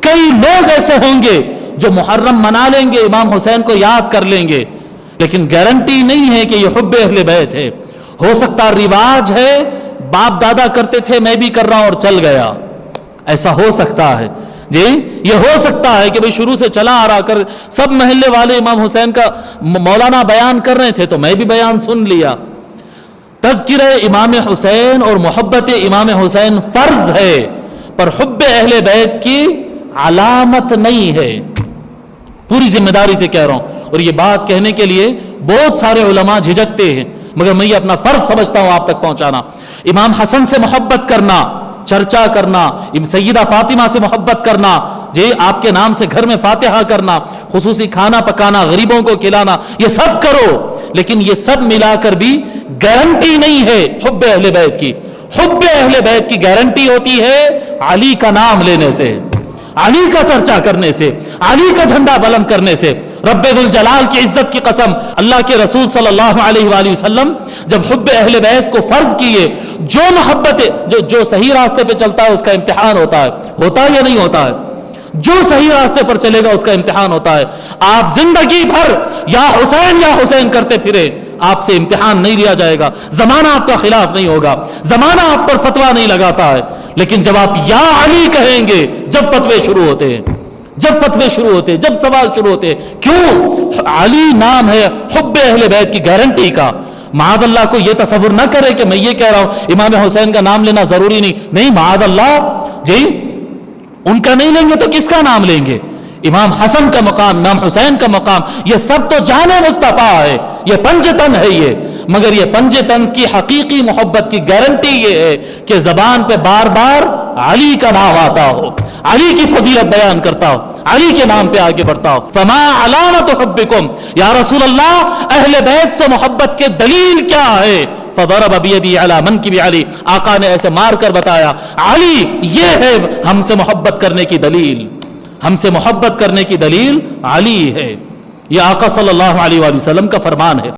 کئی لوگ ایسے ہوں گے جو محرم منا لیں گے، امام حسین کو یاد کر لیں گے، لیکن گارنٹی نہیں ہے کہ یہ حب اہل بیت ہے۔ ہو سکتا رواج ہے، باپ دادا کرتے تھے میں بھی کر رہا ہوں اور چل گیا، ایسا ہو سکتا ہے جی۔ یہ ہو سکتا ہے کہ بھئی شروع سے چلا آ رہا کر سب محلے والے امام حسین کا مولانا بیان کر رہے تھے تو میں بھی بیان سن لیا۔ تذکرہ امام حسین اور محبت امام حسین فرض ہے، پر حب اہل بیت کی علامت نہیں ہے۔ پوری ذمہ داری سے کہہ رہا ہوں، اور یہ بات کہنے کے لیے بہت سارے علماء جھجکتے ہیں، مگر میں یہ اپنا فرض سمجھتا ہوں آپ تک پہنچانا۔ امام حسن سے محبت کرنا، چرچا کرنا، سیدہ فاطمہ سے محبت کرنا، جی آپ کے نام سے گھر میں فاتحہ کرنا، خصوصی کھانا پکانا، غریبوں کو کھلانا، یہ سب کرو، لیکن یہ سب ملا کر بھی گارنٹی نہیں ہے حب اہل بیت کی۔ حب اہل بیت کی گارنٹی ہوتی ہے علی کا نام لینے سے، علی کا چرچا کرنے سے، علی کا جھنڈا بلند کرنے سے۔ رب ذوالجلال کی عزت کی قسم، اللہ کے رسول صلی اللہ علیہ وآلہ وسلم جب حب اہل بیت کو فرض کیے، جو محبت جو صحیح راستے پہ چلتا ہے اس کا امتحان ہوتا ہے یا نہیں ہوتا ہے؟ جو صحیح راستے پر چلے گا اس کا امتحان ہوتا ہے۔ آپ زندگی بھر یا حسین کرتے پھرے، آپ سے امتحان نہیں لیا جائے گا، زمانہ آپ کا خلاف نہیں ہوگا، زمانہ آپ پر فتویٰ نہیں لگاتا ہے، لیکن جب آپ یا علی کہیں گے، جب فتوے شروع ہوتے ہیں، جب سوال شروع ہوتے ہیں، کیوں؟ علی نام ہے حب اہل بیت کی گارنٹی کا۔ معاذ اللہ کو یہ تصور نہ کرے کہ میں یہ کہہ رہا ہوں امام حسین کا نام لینا ضروری نہیں، معاذ اللہ جی، ان کا نہیں لیں گے تو کس کا نام لیں گے؟ امام حسن کا مقام، امام حسین کا مقام، یہ سب تو جان مصطفیٰ ہے، یہ پنج تن ہے یہ، مگر یہ پنج تن کی حقیقی محبت کی گارنٹی یہ ہے کہ زبان پہ بار بار علی کا نام آتا ہو، علی کی فضیلت بیان کرتا ہو، علی کے نام پہ آگے بڑھتا ہو۔ فما علامت حبکم، یا رسول اللہ اہل بیت سے محبت کے دلیل کیا ہے؟ فضرب بیدی علی منکب علی، آقا نے ایسے مار کر بتایا، علی یہ ہے ہم سے محبت کرنے کی دلیل، ہم سے محبت کرنے کی دلیل علی ہے۔ یہ آقا صلی اللہ علیہ وآلہ وسلم کا فرمان ہے۔